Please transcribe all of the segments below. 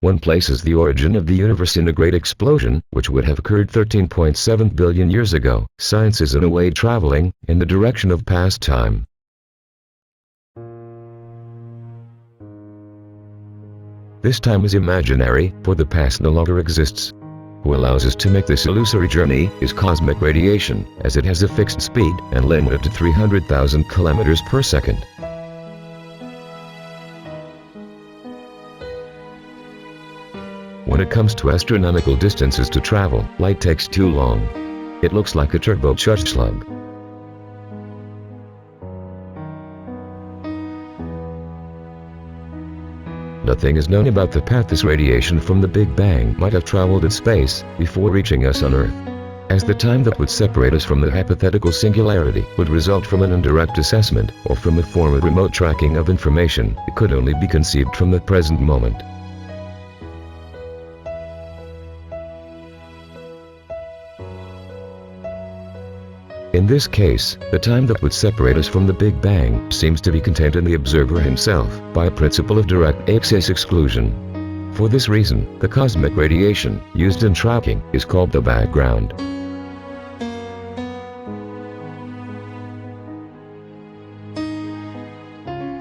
One places the origin of the universe in a great explosion, which would have occurred 13.7 billion years ago. Science is in a way traveling in the direction of past time. This time is imaginary, for the past no longer exists. Who allows us to make this illusory journey is cosmic radiation, as it has a fixed speed and limited to 300,000 kilometers per second. When it comes to astronomical distances to travel, light takes too long. It looks like a turbocharged slug. Nothing is known about the path this radiation from the Big Bang might have traveled in space before reaching us on Earth. As the time that would separate us from the hypothetical singularity would result from an indirect assessment or from a form of remote tracking of information, it could only be conceived from the present moment. In this case, the time that would separate us from the Big Bang seems to be contained in the observer himself, by a principle of direct access exclusion. For this reason, the cosmic radiation used in tracking is called the background.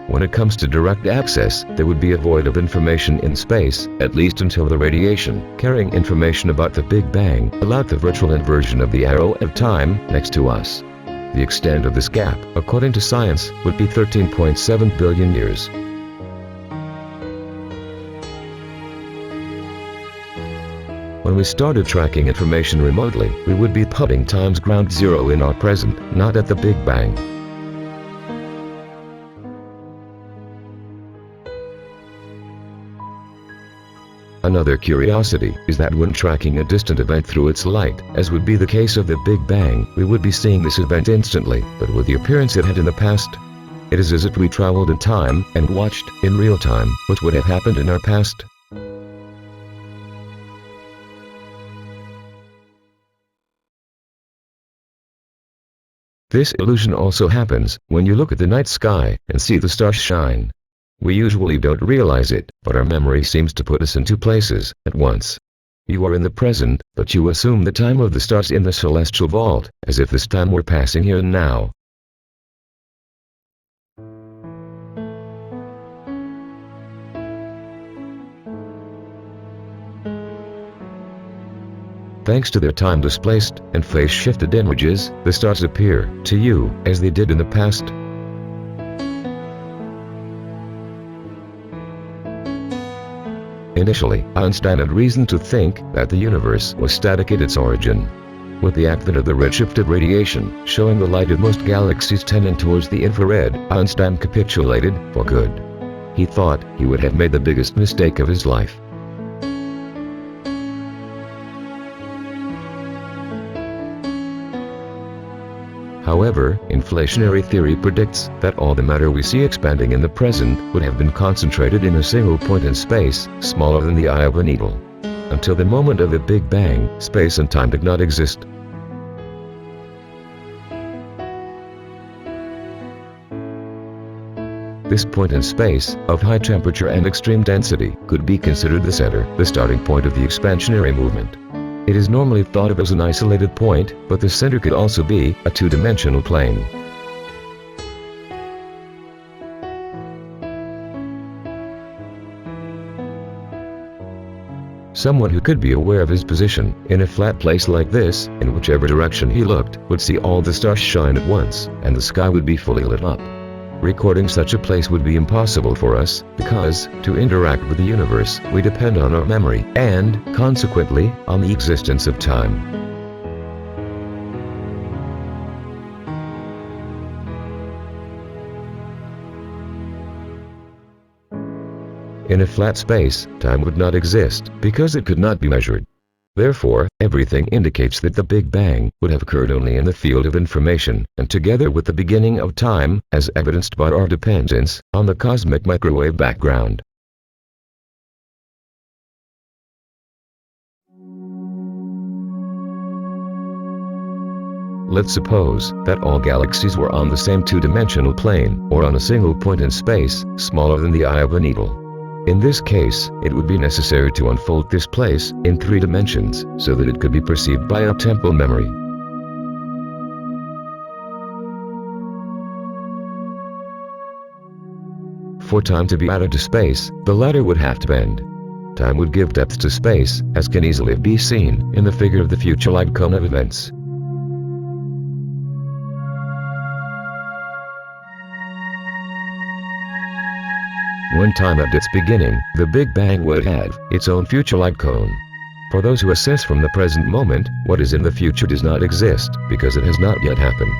When it comes to direct access, there would be a void of information in space, at least until the radiation carrying information about the Big Bang allowed the virtual inversion of the arrow of time next to us. The extent of this gap, according to science, would be 13.7 billion years. When we started tracking information remotely, we would be putting time's ground zero in our present, not at the Big Bang. Another curiosity is that when tracking a distant event through its light, as would be the case of the Big Bang, we would be seeing this event instantly, but with the appearance it had in the past. It is as if we traveled in time and watched, in real time, what would have happened in our past. This illusion also happens when you look at the night sky and see the stars shine. We usually don't realize it, but our memory seems to put us in two places at once. You are in the present, but you assume the time of the stars in the celestial vault, as if this time were passing here and now. Thanks to their time-displaced and phase-shifted images, the stars appear to you as they did in the past. Initially, Einstein had reason to think that the universe was static at its origin. With the advent of the redshifted radiation, showing the light of most galaxies tending towards the infrared, Einstein capitulated for good. He thought he would have made the biggest mistake of his life. However, inflationary theory predicts that all the matter we see expanding in the present would have been concentrated in a single point in space, smaller than the eye of a needle. Until the moment of the Big Bang, space and time did not exist. This point in space, of high temperature and extreme density, could be considered the center, the starting point of the expansionary movement. It is normally thought of as an isolated point, but the center could also be a two-dimensional plane. Someone who could be aware of his position in a flat place like this, in whichever direction he looked, would see all the stars shine at once, and the sky would be fully lit up. Recording such a place would be impossible for us, because, to interact with the universe, we depend on our memory, and, consequently, on the existence of time. In a flat space, time would not exist, because it could not be measured. Therefore, everything indicates that the Big Bang would have occurred only in the field of information, and together with the beginning of time, as evidenced by our dependence on the cosmic microwave background. Let's suppose that all galaxies were on the same two-dimensional plane, or on a single point in space, smaller than the eye of a needle. In this case, it would be necessary to unfold this place in 3 dimensions so that it could be perceived by a temporal memory. For time to be added to space, the latter would have to bend. Time would give depth to space, as can easily be seen in the figure of the future light cone of events. When time at its beginning, the Big Bang would have its own future light cone. For those who assess from the present moment, what is in the future does not exist, because it has not yet happened.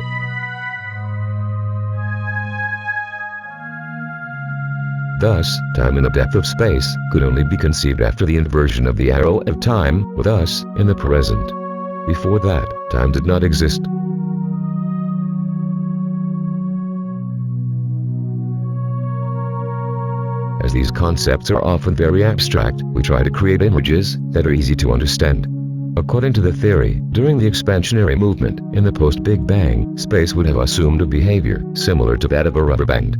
Thus, time in the depth of space could only be conceived after the inversion of the arrow of time, with us in the present. Before that, time did not exist. As these concepts are often very abstract, we try to create images that are easy to understand. According to the theory, during the expansionary movement in the post-Big Bang, space would have assumed a behavior similar to that of a rubber band.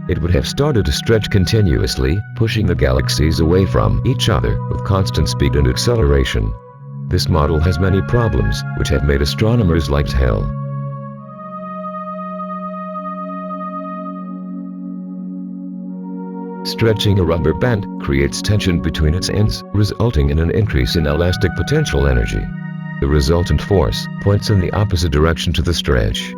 It would have started to stretch continuously, pushing the galaxies away from each other with constant speed and acceleration. This model has many problems, which have made astronomers' lives hell. Stretching a rubber band creates tension between its ends, resulting in an increase in elastic potential energy. The resultant force points in the opposite direction to the stretch.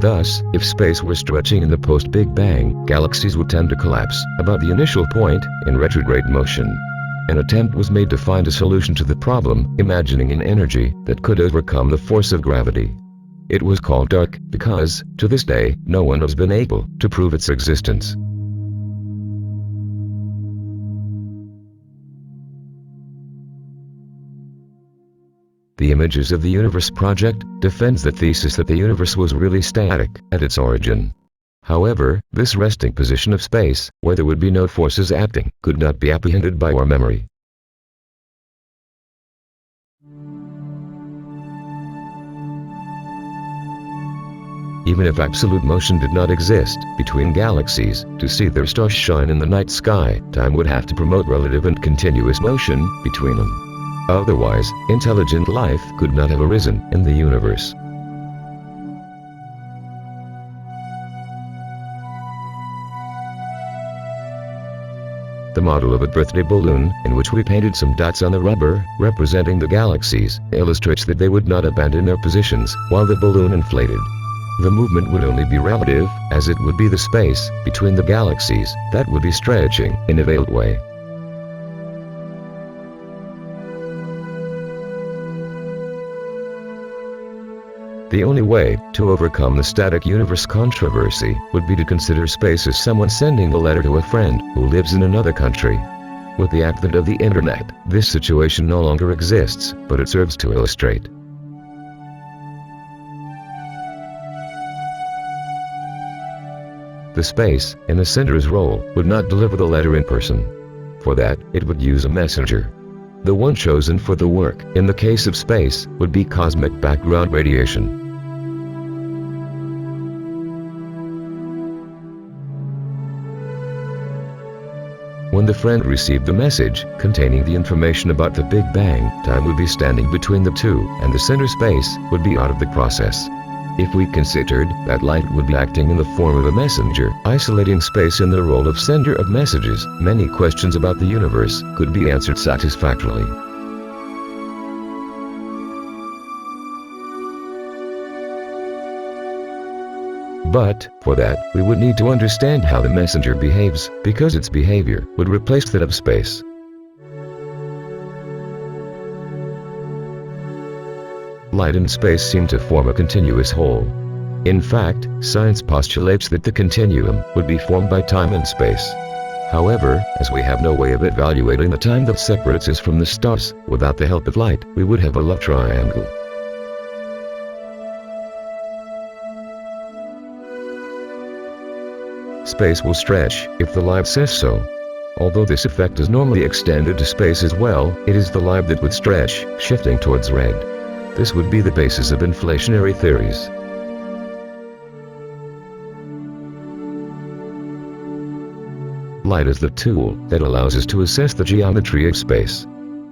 Thus, if space were stretching in the post-Big Bang, galaxies would tend to collapse about the initial point in retrograde motion. An attempt was made to find a solution to the problem, imagining an energy that could overcome the force of gravity. It was called dark because, to this day, no one has been able to prove its existence. The Images of the Universe project defends the thesis that the universe was really static at its origin. However, this resting position of space, where there would be no forces acting, could not be apprehended by our memory. Even if absolute motion did not exist between galaxies, to see their stars shine in the night sky, time would have to promote relative and continuous motion between them. Otherwise, intelligent life could not have arisen in the universe. The model of a birthday balloon, in which we painted some dots on the rubber, representing the galaxies, illustrates that they would not abandon their positions while the balloon inflated. The movement would only be relative, as it would be the space between the galaxies that would be stretching in a veiled way. The only way to overcome the static universe controversy would be to consider space as someone sending a letter to a friend who lives in another country. With the advent of the internet, this situation no longer exists, but it serves to illustrate. The space in the sender's role would not deliver the letter in person. For that, it would use a messenger. The one chosen for the work, in the case of space, would be cosmic background radiation. When the friend received the message containing the information about the Big Bang, time would be standing between the two, and the sender space would be out of the process. If we considered that light would be acting in the form of a messenger, isolating space in the role of sender of messages, many questions about the universe could be answered satisfactorily. But, for that, we would need to understand how the messenger behaves, because its behavior would replace that of space. Light and space seem to form a continuous whole. In fact, science postulates that the continuum would be formed by time and space. However, as we have no way of evaluating the time that separates us from the stars, without the help of light, we would have a love triangle. Space will stretch, if the light says so. Although this effect is normally extended to space as well, it is the light that would stretch, shifting towards red. This would be the basis of inflationary theories. Light is the tool that allows us to assess the geometry of space.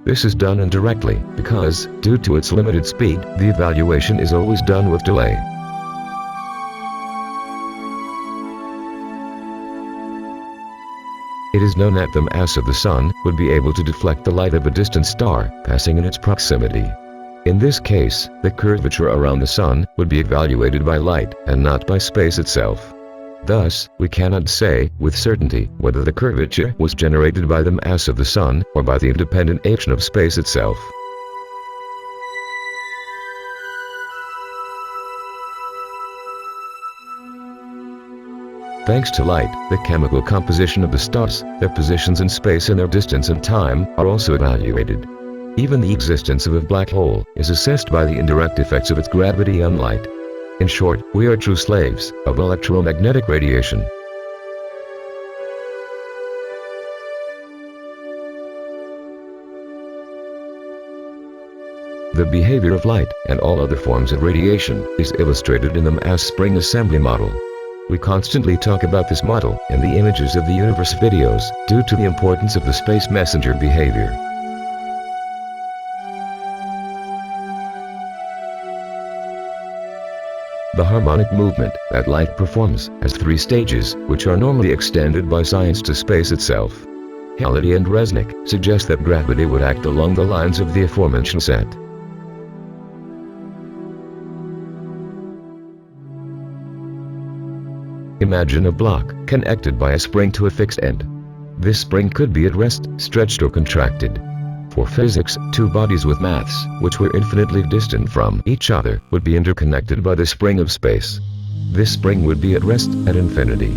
This is done indirectly, because, due to its limited speed, the evaluation is always done with delay. It is known that the mass of the Sun would be able to deflect the light of a distant star passing in its proximity. In this case, the curvature around the Sun would be evaluated by light, and not by space itself. Thus, we cannot say, with certainty, whether the curvature was generated by the mass of the Sun, or by the independent action of space itself. Thanks to light, the chemical composition of the stars, their positions in space and their distance in time, are also evaluated. Even the existence of a black hole is assessed by the indirect effects of its gravity on light. In short, we are true slaves of electromagnetic radiation. The behavior of light, and all other forms of radiation, is illustrated in the mass spring assembly model. We constantly talk about this model in the Images of the Universe videos, due to the importance of the space messenger behavior. The harmonic movement that light performs has 3 stages, which are normally extended by science to space itself. Halliday and Resnick suggest that gravity would act along the lines of the aforementioned set. Imagine a block connected by a spring to a fixed end. This spring could be at rest, stretched or contracted. For physics, 2 bodies with mass, which were infinitely distant from each other, would be interconnected by the spring of space. This spring would be at rest at infinity.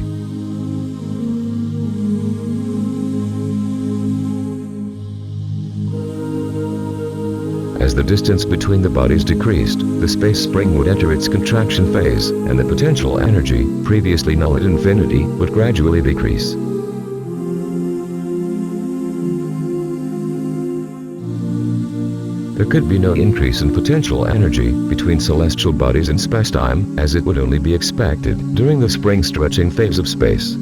As the distance between the bodies decreased, the space spring would enter its contraction phase, and the potential energy, previously null at infinity, would gradually decrease. There could be no increase in potential energy between celestial bodies in spacetime, as it would only be expected during the spring stretching phase of space.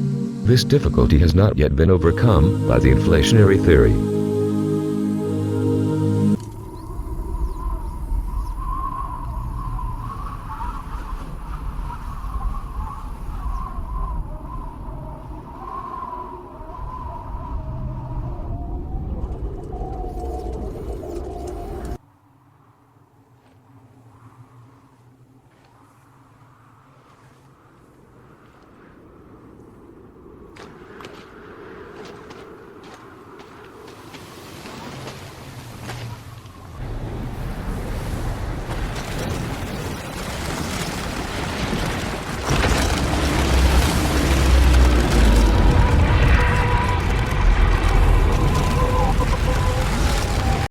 This difficulty has not yet been overcome by the inflationary theory.